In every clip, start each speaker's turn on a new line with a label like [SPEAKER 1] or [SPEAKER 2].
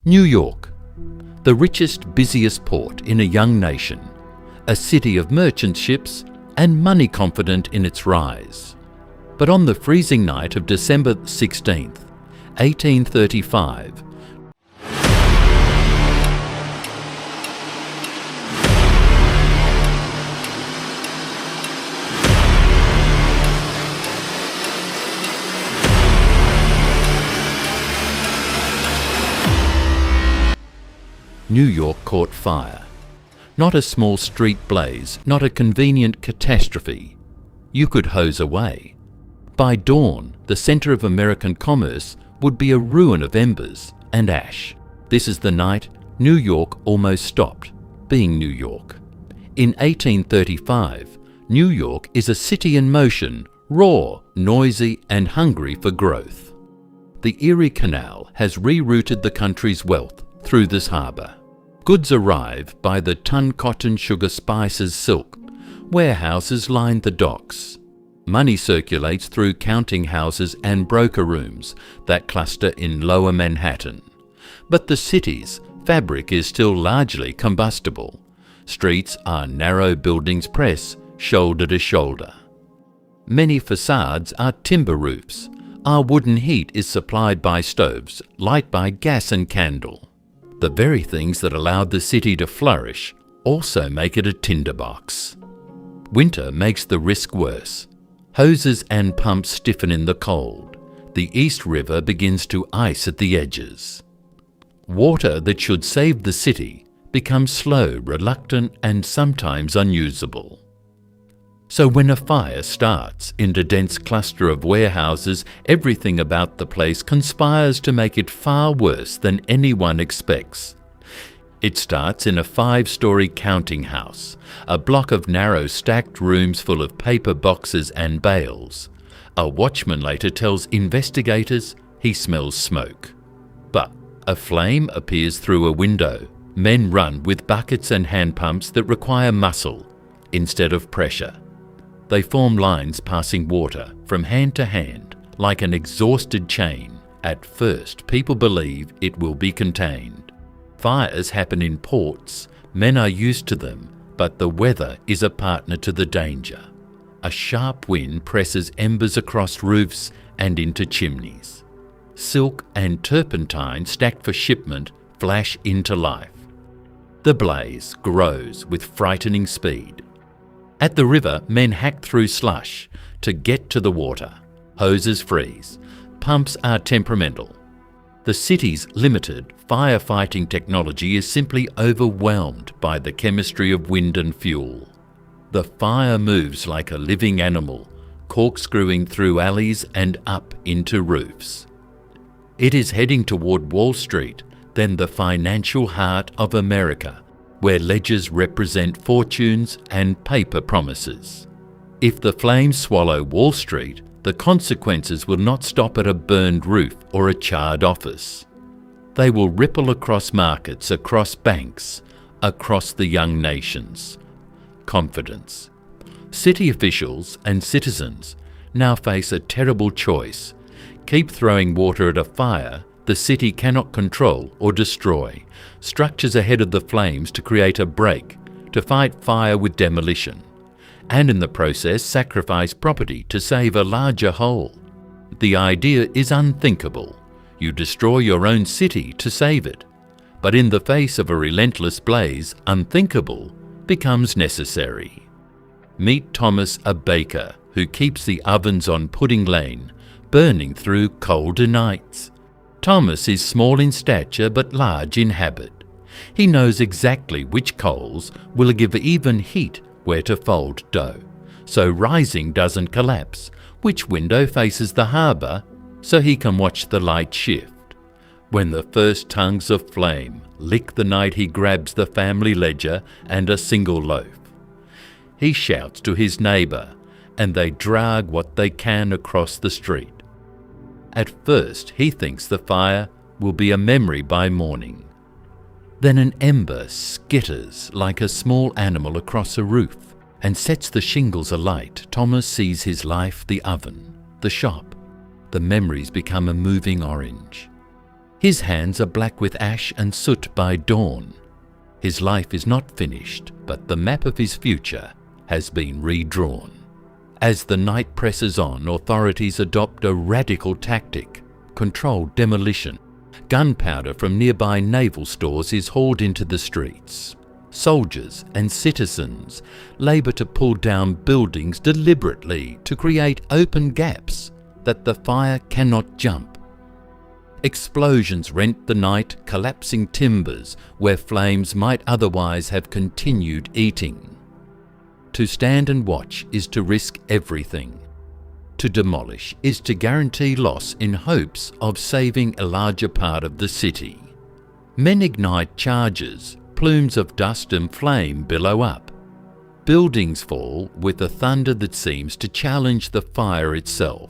[SPEAKER 1] New York, the richest, busiest port in a young nation, a city of merchant ships and money confident in its rise. But on the freezing night of December 16th, 1835, New York caught fire. Not a small street blaze, not a convenient catastrophe. You could hose away. By dawn, the centre of American commerce would be a ruin of embers and ash. This is the night New York almost stopped being New York. In 1835, New York is a city in motion, raw, noisy, and hungry for growth. The Erie Canal has rerouted the country's wealth through this harbour. Goods arrive by the ton cotton, sugar, spices, silk. Warehouses line the docks. Money circulates through counting houses and broker rooms that cluster in lower Manhattan. But the city's fabric is still largely combustible. Streets are narrow buildings press shoulder to shoulder. Many facades are timber roofs. Our wooden heat is supplied by stoves, light by gas and candle. The very things that allowed the city to flourish also make it a tinderbox. Winter makes the risk worse. Hoses and pumps stiffen in the cold. The East River begins to ice at the edges. Water that should save the city becomes slow, reluctant, and sometimes unusable. So when a fire starts in a dense cluster of warehouses, everything about the place conspires to make it far worse than anyone expects. It starts in a 5-story counting house, a block of narrow stacked rooms full of paper boxes and bales. A watchman later tells investigators he smells smoke. But a flame appears through a window. Men run with buckets and hand pumps that require muscle instead of pressure. They form lines passing water from hand to hand like an exhausted chain. At first, people believe it will be contained. Fires happen in ports. Men are used to them, but the weather is a partner to the danger. A sharp wind presses embers across roofs and into chimneys. Silk and turpentine stacked for shipment flash into life. The blaze grows with frightening speed. At the river, men hack through slush to get to the water. Hoses freeze. Pumps are temperamental. The city's limited firefighting technology is simply overwhelmed by the chemistry of wind and fuel. The fire moves like a living animal, corkscrewing through alleys and up into roofs. It is heading toward Wall Street, then the financial heart of America, where ledgers represent fortunes and paper promises. If the flames swallow Wall Street, the consequences will not stop at a burned roof or a charred office. They will ripple across markets, across banks, across the young nations. Confidence. City officials and citizens now face a terrible choice. Keep throwing water at a fire the city cannot control or destroy, structures ahead of the flames to create a break, to fight fire with demolition, and in the process sacrifice property to save a larger whole. The idea is unthinkable. You destroy your own city to save it. But in the face of a relentless blaze, unthinkable becomes necessary. Meet Thomas, a baker who keeps the ovens on Pudding Lane, burning through colder nights. Thomas is small in stature but large in habit. He knows exactly which coals will give even heat where to fold dough, so rising doesn't collapse, which window faces the harbour, so he can watch the light shift. When the first tongues of flame lick the night, he grabs the family ledger and a single loaf. He shouts to his neighbour, and they drag what they can across the street. At first, he thinks the fire will be a memory by morning. Then an ember skitters like a small animal across a roof and sets the shingles alight. Thomas sees his life, the oven, the shop. The memories become a moving orange. His hands are black with ash and soot by dawn. His life is not finished, but the map of his future has been redrawn. As the night presses on, authorities adopt a radical tactic: controlled demolition. Gunpowder from nearby naval stores is hauled into the streets. Soldiers and citizens labour to pull down buildings deliberately to create open gaps that the fire cannot jump. Explosions rent the night, collapsing timbers where flames might otherwise have continued eating. To stand and watch is to risk everything. To demolish is to guarantee loss in hopes of saving a larger part of the city. Men ignite charges, plumes of dust and flame billow up. Buildings fall with a thunder that seems to challenge the fire itself.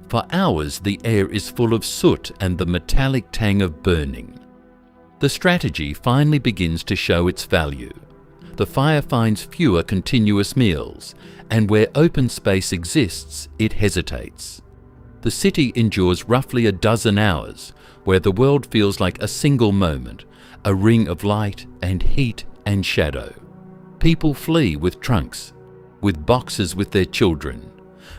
[SPEAKER 1] For hours the air is full of soot and the metallic tang of burning. The strategy finally begins to show its value. The fire finds fewer continuous meals, and where open space exists, it hesitates. The city endures roughly a dozen hours, where the world feels like a single moment, a ring of light and heat and shadow. People flee with trunks, with boxes with their children.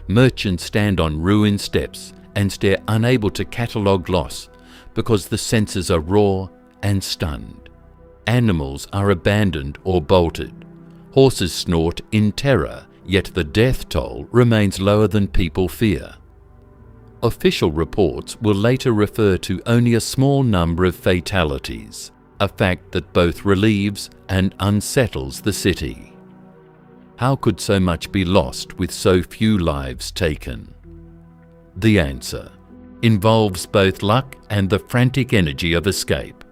[SPEAKER 1] Merchants stand on ruined steps and stare, unable to catalogue loss, because the senses are raw and stunned. Animals are abandoned or bolted. Horses snort in terror, yet the death toll remains lower than people fear. Official reports will later refer to only a small number of fatalities, a fact that both relieves and unsettles the city. How could so much be lost with so few lives taken? The answer involves both luck and the frantic energy of escape.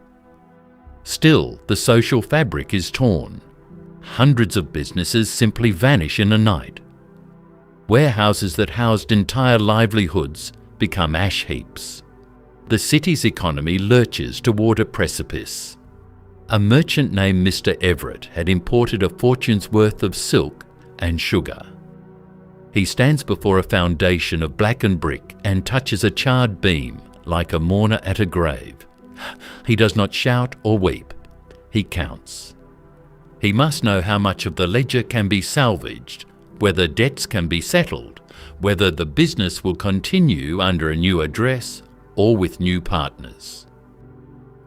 [SPEAKER 1] Still, the social fabric is torn. Hundreds of businesses simply vanish in a night. Warehouses that housed entire livelihoods become ash heaps. The city's economy lurches toward a precipice. A merchant named Mr. Everett had imported a fortune's worth of silk and sugar. He stands before a foundation of blackened brick and touches a charred beam like a mourner at a grave. He does not shout or weep. He counts. He must know how much of the ledger can be salvaged, whether debts can be settled, whether the business will continue under a new address or with new partners.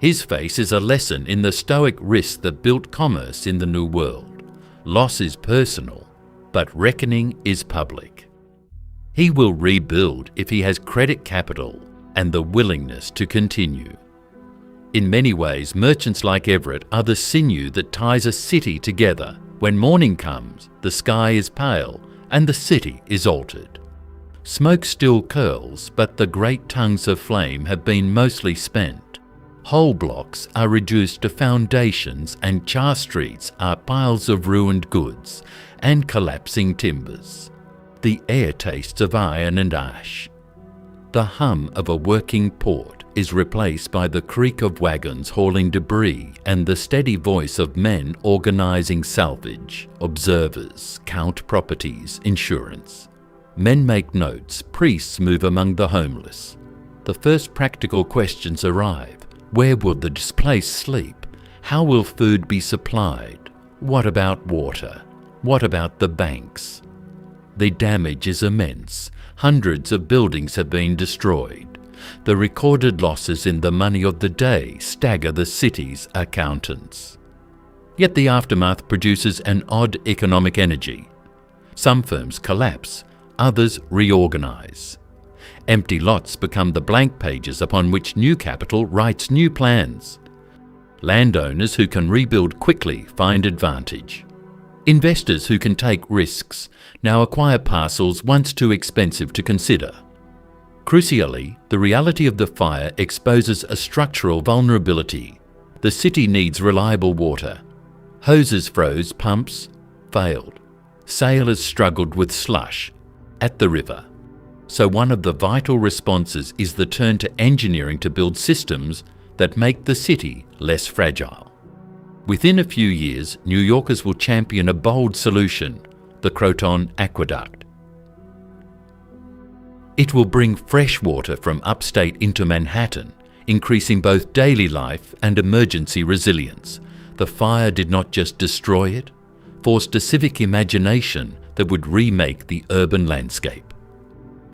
[SPEAKER 1] His face is a lesson in the stoic risk that built commerce in the New World. Loss is personal, but reckoning is public. He will rebuild if he has credit capital and the willingness to continue. In many ways, merchants like Everett are the sinew that ties a city together. When morning comes, the sky is pale and the city is altered. Smoke still curls, but the great tongues of flame have been mostly spent. Whole blocks are reduced to foundations and char streets are piles of ruined goods and collapsing timbers. The air tastes of iron and ash. The hum of a working port is replaced by the creak of wagons hauling debris and the steady voice of men organising salvage. Observers count properties, insurance. Men make notes, priests move among the homeless. The first practical questions arrive. Where will the displaced sleep? How will food be supplied? What about water? What about the banks? The damage is immense. Hundreds of buildings have been destroyed. The recorded losses in the money of the day stagger the city's accountants. Yet the aftermath produces an odd economic energy. Some firms collapse, others reorganize. Empty lots become the blank pages upon which new capital writes new plans. Landowners who can rebuild quickly find advantage. Investors who can take risks now acquire parcels once too expensive to consider. Crucially, the reality of the fire exposes a structural vulnerability. The city needs reliable water. Hoses froze, pumps failed. Sailors struggled with slush at the river. So one of the vital responses is the turn to engineering to build systems that make the city less fragile. Within a few years, New Yorkers will champion a bold solution, the Croton Aqueduct. It will bring fresh water from upstate into Manhattan, increasing both daily life and emergency resilience. The fire did not just destroy it, forced a civic imagination that would remake the urban landscape.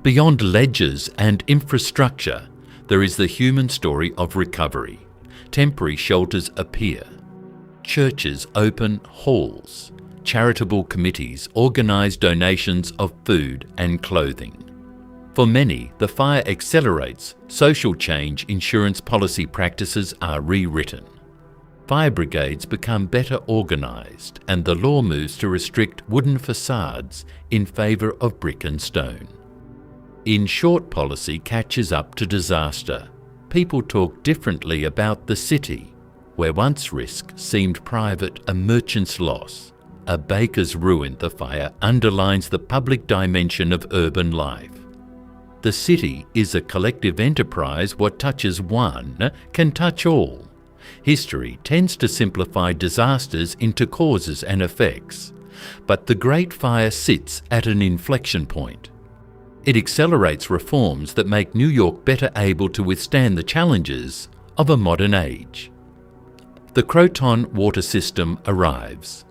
[SPEAKER 1] Beyond ledges and infrastructure, there is the human story of recovery. Temporary shelters appear. Churches open halls. Charitable committees organise donations of food and clothing. For many, the fire accelerates social change. Insurance policy practices are rewritten. Fire brigades become better organised, and the law moves to restrict wooden facades in favour of brick and stone. In short, policy catches up to disaster. People talk differently about the city, where once risk seemed private, a merchant's loss, a baker's ruin. The fire underlines the public dimension of urban life. The city is a collective enterprise. What touches one can touch all. History tends to simplify disasters into causes and effects, but the Great Fire sits at an inflection point. It accelerates reforms that make New York better able to withstand the challenges of a modern age. The Croton water system arrives.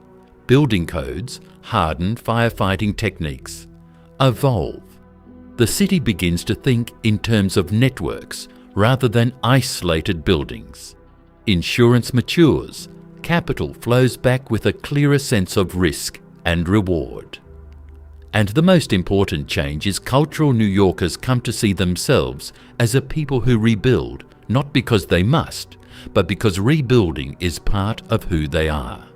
[SPEAKER 1] Building codes harden firefighting techniques. Evolve. The city begins to think in terms of networks rather than isolated buildings. Insurance matures. Capital flows back with a clearer sense of risk and reward. And the most important change is cultural New Yorkers come to see themselves as a people who rebuild, not because they must, but because rebuilding is part of who they are.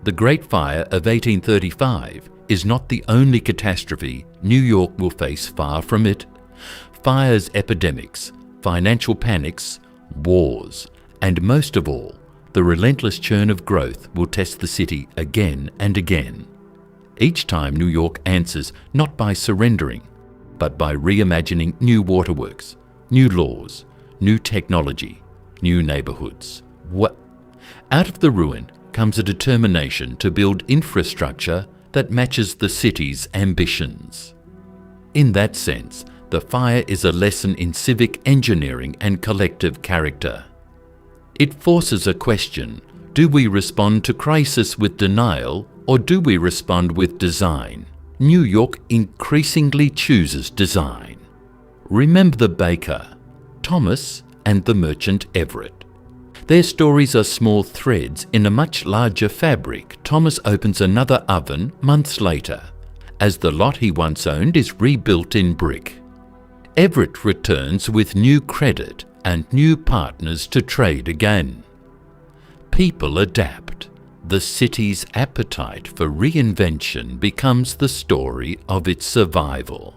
[SPEAKER 1] The Great Fire of 1835 is not the only catastrophe New York will face. Far from it. Fires, epidemics, financial panics, wars, and most of all, the relentless churn of growth will test the city again and again. Each time New York answers not by surrendering, but by reimagining new waterworks, new laws, new technology, new neighborhoods. Out of the ruin comes a determination to build infrastructure that matches the city's ambitions. In that sense, the fire is a lesson in civic engineering and collective character. It forces a question: do we respond to crisis with denial, or do we respond with design? New York increasingly chooses design. Remember the baker, Thomas, and the merchant Everett. Their stories are small threads in a much larger fabric. Thomas opens another oven months later, as the lot he once owned is rebuilt in brick. Everett returns with new credit and new partners to trade again. People adapt. The city's appetite for reinvention becomes the story of its survival.